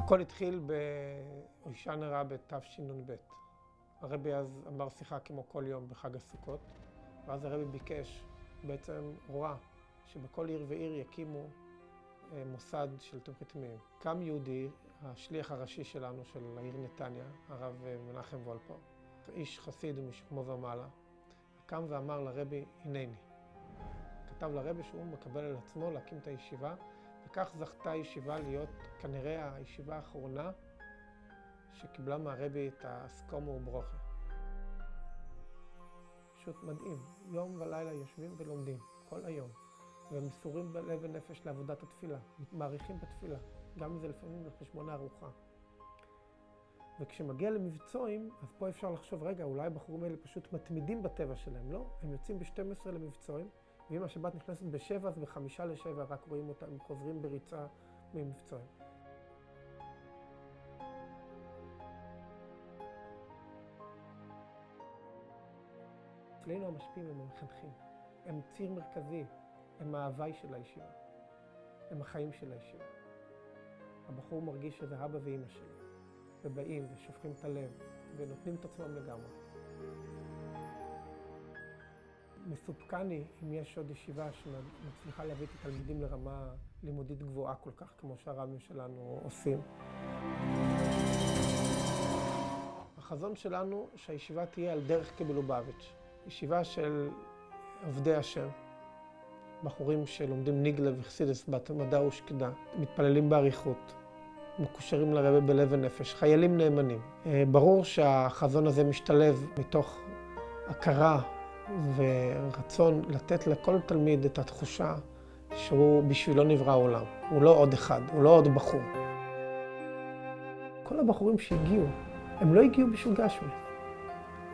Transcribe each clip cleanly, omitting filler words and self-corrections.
הכל התחיל בהושענא רבה בתשנ"ב. הרבי אז אמר שיחה כמו כל יום בחג הסוכות, ואז הרבי ביקש, בעצם הוראה, שבכל עיר ועיר יקימו מוסד של תומכי טמאים. קם יהודי, השליח הראשי שלנו של העיר נתניה, הרב מנחם וולפו, איש חסיד ומשכמו ומעלה, קם ואמר לרבי, הנני. כתב לרבי שהוא מקבל על עצמו להקים את הישיבה, וכך זכתה הישיבה להיות כנראה הישיבה האחרונה שקיבלה מהרבי את הסכומו וברוכה. פשוט מדהים, יום ולילה יושבים ולומדים, כל היום. ומסורים בלב ונפש לעבודת התפילה, מעריכים בתפילה, גם אם זה לפעמים לחשבון הארוחה. וכשמגיע למבצועים, אז פה אפשר לחשוב, רגע, אולי הבחורים האלה פשוט מתמידים בטבע שלהם, לא? הם יוצאים ב-12 למבצועים, ואם השבת נכנסת ב-7, אז ב-6:55 רק רואים אותם, חוזרים בריצה ממבצועים. אצלנו המשפיעים הם המחנכים, הם ציר מרכזי, הם ההווי של הישיבה, הם החיים של הישיבה. הבחור מרגיש שזה אבא ואמא שלו, ובאים ושופכים את הלב, ונותנים את עצמם לגמרי. מסופקני אם יש עוד ישיבה שמצליחה להביא את התלמידים לרמה לימודית גבוהה כל כך, כמו שהרבים שלנו עושים. החזון שלנו שהישיבה תהיה על דרך כמלובביץ', ישיבה של עובדי השם, בחורים שלומדים ניגלה וחסידס בתמדה ושקדה, מתפללים באריכות, מקושרים לרבי בלב ונפש, חיילים נאמנים. ברור שהחזון הזה משתלב מתוך הכרה ורצון לתת לכל תלמיד את התחושה שהוא בשבילו נברא העולם. הוא לא עוד אחד, הוא לא עוד בחור. כל הבחורים שהגיעו, הם לא הגיעו בשביל גשמי.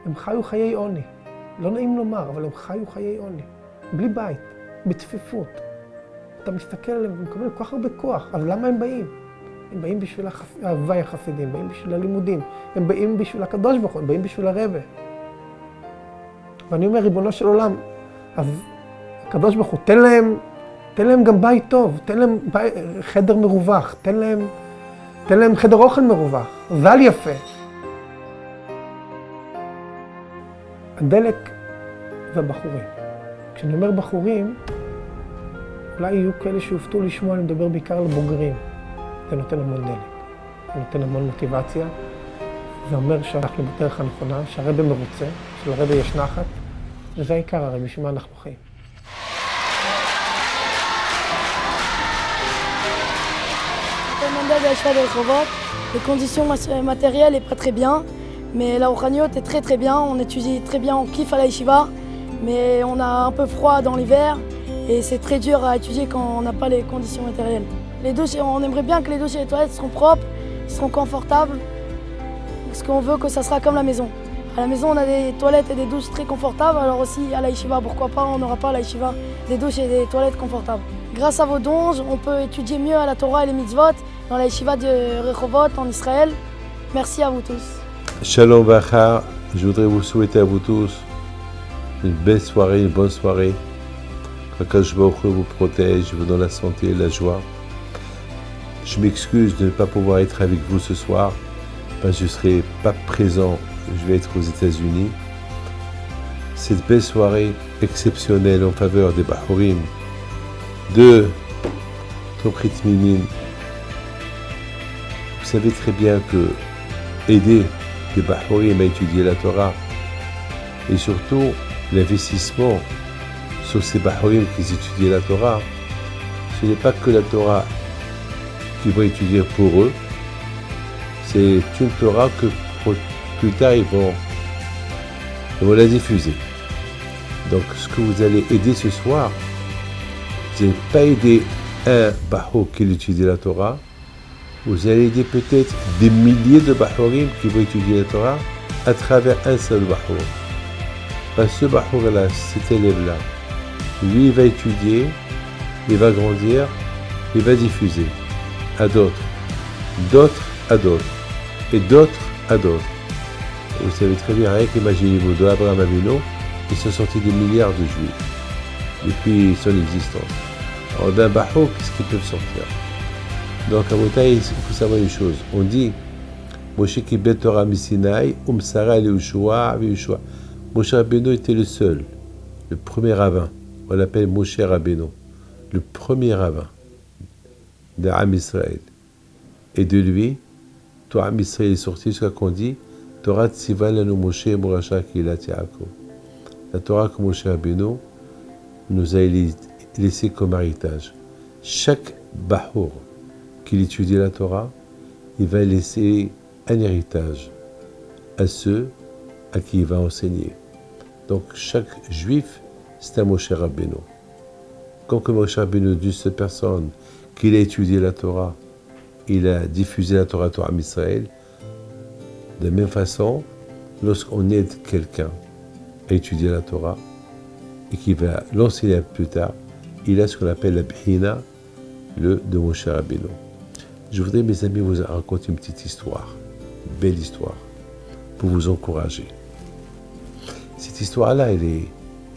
הם חיו חיי עוני. לא נעים לומר, אבל הם חיו חיי עוני. בלי בית, בצפיפות. אתה מסתכל עליהם ומקבל כל כך הרבה כוח, אבל למה הם באים? הם באים בשביל ההווי החסידים, הם באים בשביל הלימודים, הם באים בשביל הקדוש ברוך הוא, הם באים בשביל הרבי. ואני אומר, ריבונו של עולם, אז הקדוש ברוך הוא, תן להם גם בית טוב, תן להם חדר מרווח, תן להם חדר אוכל מרווח, זל יפה. הדלק והבחורים. כשאני אומר בחורים, אולי יהיו כאלה שיופתעו לשמוע, אני מדבר בעיקר על בוגרים. זה נותן המון דלק, זה נותן המון מוטיבציה. זה אומר שאנחנו בדרך הנכונה, שהרבי מרוצה, שלרבי יש נחת, וזה העיקר הרי, בשביל מה אנחנו חיים. Mendel de la Yeshiva de Rehovot, les conditions matérielles est pas très bien, mais la Rouhaniot est très très bien, on étudie très bien, on kiffe à la Yeshiva, mais on a un peu froid dans l'hiver et c'est très dur à étudier quand on n'a pas les conditions matérielles. Les douches, on aimerait bien que les douches et les toilettes seront propres, seront confortables, parce qu'on veut que ça sera comme la maison. À la maison, on a des toilettes et des douches très confortables, alors aussi à la Yeshiva, pourquoi pas, on n'aura pas à la Yeshiva des douches et des toilettes confortables. Grâce à vos dons, on peut étudier mieux à la Torah et les mitzvot dans la Yeshiva de Rehovot en Israël. Merci à vous tous. Shalom Vacha, je voudrais vous souhaiter à vous tous une belle soirée, une bonne soirée. Qu'Akadosh Baruch Hu vous protège, vous donne la santé et la joie. Je m'excuse de ne pas pouvoir être avec vous ce soir, parce que je ne serai pas présent, je vais être aux États-Unis. Cette belle soirée exceptionnelle en faveur des Bahurim, de Tomchei Tmimim. Vous savez très bien que aider les Bahurim à étudier la Torah et surtout l'investissement sur ces Bahurim qui étudient la Torah, ce n'est pas que la Torah qu'ils vont étudier pour eux, c'est une Torah que plus tard ils vont la diffuser. Donc ce que vous allez aider ce soir, vous n'allez pas aider un Bahour qui étudie la Torah, vous allez aider peut-être des milliers de Bahurim qui vont étudier la Torah à travers un seul Bahour. Parce que ce Bahour-là, cet élève-là, lui il va étudier, il va grandir, il va diffuser à d'autres, d'autres à d'autres, et d'autres à d'autres. Et vous savez très bien, rien qu'imaginez-vous, de Abraham Avinu, ils sont sortis des milliards de Juifs depuis son existence. Alors d'un Bahour, qu'est-ce qu'ils peuvent sortir? Donc, à Motaï, il faut savoir une chose. On dit, Moshe Kibet Torah Misinaï, Sara Yehoshua, Yehoshua. Moshe Rabbeinu était le seul, le premier rabbin. On l'appelle Moshe Rabbeinu, le premier rabbin de Am Israël. Et de lui, Torah Israël est sorti jusqu'à qu'on dit Torah Tziva Lanu Moshe Morasha Kilat Yaakov. La Torah que Moshe Rabbeinu nous a laissé comme héritage. Chaque Bahour qui étudie la Torah, il va laisser un héritage à ceux à qui il va enseigner. Donc chaque juif, c'est un Moshe Rabbeinu. Comme que Moshe Rabbeinu dit cette personne qu'il a étudié la Torah, il a diffusé la Torah à Israël. De la même façon, lorsqu'on aide quelqu'un à étudier la Torah et qui va l'enseigner plus tard, il a ce qu'on appelle la Bhina, le de Moshe Rabbeinu. Je voudrais, mes amis, vous raconter une petite histoire, une belle histoire, pour vous encourager. Cette histoire-là, elle est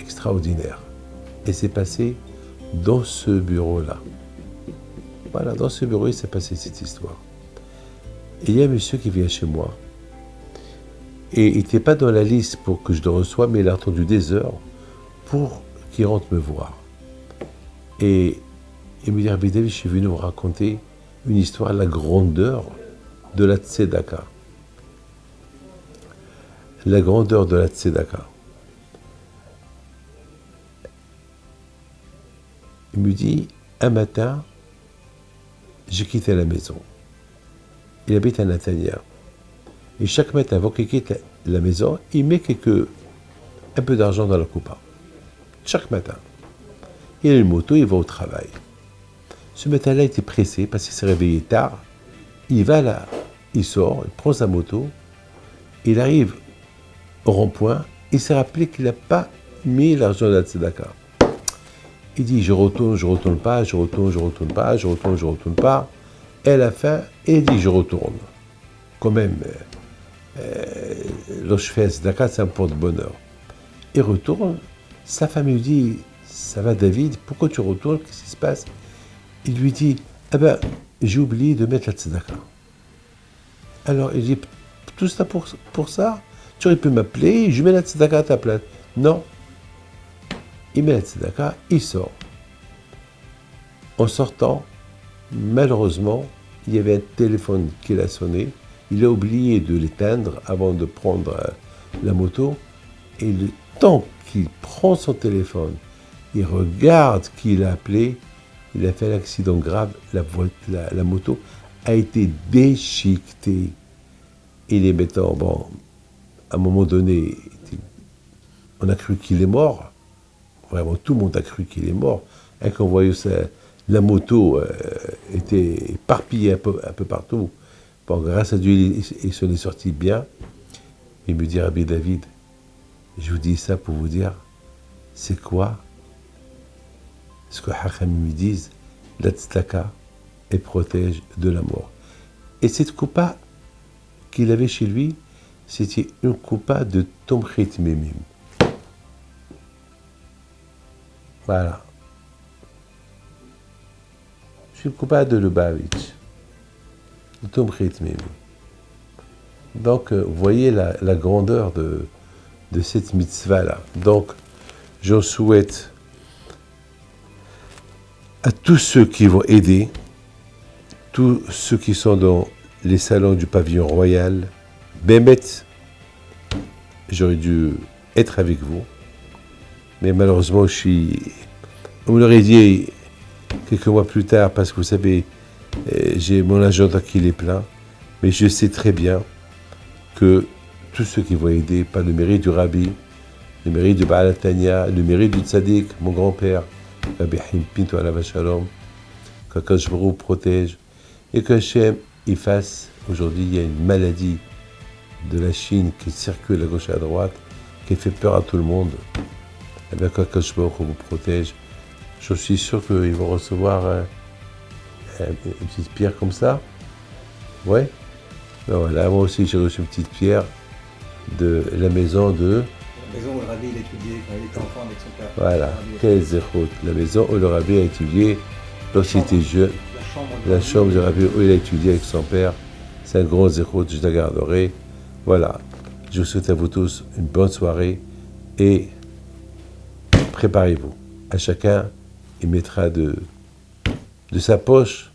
extraordinaire. Elle s'est passée dans ce bureau-là. Voilà, dans ce bureau, il s'est passé cette histoire. Et il y a un monsieur qui vient chez moi. Et il n'était pas dans la liste pour que je le reçoive, mais il a attendu des heures pour qu'il rentre me voir. Et il me dit, Rabbi David, je suis venu vous raconter une histoire, la grandeur de la Tzedaka. La grandeur de la Tzedaka. Il me dit, un matin, j'ai quitté la maison. Il habite à Natania. Et chaque matin, avant qu'il quitte la maison, il met un peu d'argent dans la coupa. Chaque matin. Il a une moto, il va au travail. Ce matin-là, il était pressé parce qu'il s'est réveillé tard. Il va là, il sort, il prend sa moto. Il arrive au rond-point. Il s'est rappelé qu'il n'a pas mis l'argent de la Tzedaka. Il dit, je retourne pas. Et à la fin, il dit, je retourne. Quand même, lorsque je fais la Tzedaka, c'est un porte-bonheur. Il retourne. Sa femme lui dit, ça va David, pourquoi tu retournes, qu'est-ce qui se passe? Il lui dit, j'ai oublié de mettre la Tzedaka. Alors il dit, tout ça pour ça? Tu aurais pu m'appeler, je mets la Tzedaka à ta place. Non. Il met la Tzedaka, il sort. En sortant, malheureusement, il y avait un téléphone qui a sonné. Il a oublié de l'éteindre avant de prendre la moto. Et le temps qu'il prend son téléphone, il regarde qui il a appelé, il a fait un accident grave, la moto a été déchiquetée. Il est mettant, à un moment donné, on a cru qu'il est mort. Vraiment, tout le monde a cru qu'il est mort. Et quand on voyait ça, la moto était éparpillée un peu partout. Bon, grâce à Dieu, il s'en est sorti bien. Il me dit, Rabbi David, je vous dis ça pour vous dire, c'est quoi ce que Hacham me disent, la tzedaka, et protège de la mort. Et cette coupa qu'il avait chez lui, c'était une coupa de Tomchit Memim. Voilà. C'est une coupa de Lubavitch, de Tomchit Memim. Donc, vous voyez la grandeur de cette mitzvah-là. Donc, j'en souhaite à tous ceux qui vont aider, tous ceux qui sont dans les salons du pavillon royal, Bémet, j'aurais dû être avec vous, mais malheureusement, on me l'aurait dit quelques mois plus tard, parce que vous savez, j'ai mon agenda qui est plein, mais je sais très bien que tous ceux qui vont aider par le mérite du Rabbi, le mérite du Baal Tanya, le mérite du Tzadik, mon grand-père, Rabbi Haim Pinto Alav Shalom, qu'Akadosh Baruch Hu protège, et que Hashem y fasse. Aujourd'hui, il y a une maladie de la Chine qui circule à gauche et à droite, qui fait peur à tout le monde. Et bien, qu'Akadosh Baruch Hu vous protège. Je suis sûr qu'ils vont recevoir une petite pierre comme ça. Ouais. Ben voilà, moi aussi j'ai reçu une petite pierre de la maison de... La maison où le Rabbi étudiait quand il était enfant avec son père. Voilà, quel zéchot. La maison où le Rabbi a étudié lorsqu'il était jeune. La La chambre de Rabbi où il a étudié avec son père. C'est un grand zérout, je la garderai. Voilà. Je vous souhaite à vous tous une bonne soirée et préparez-vous. À chacun, il mettra de sa poche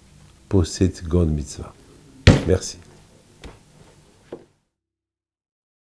pour cette grande mitzvah. Merci.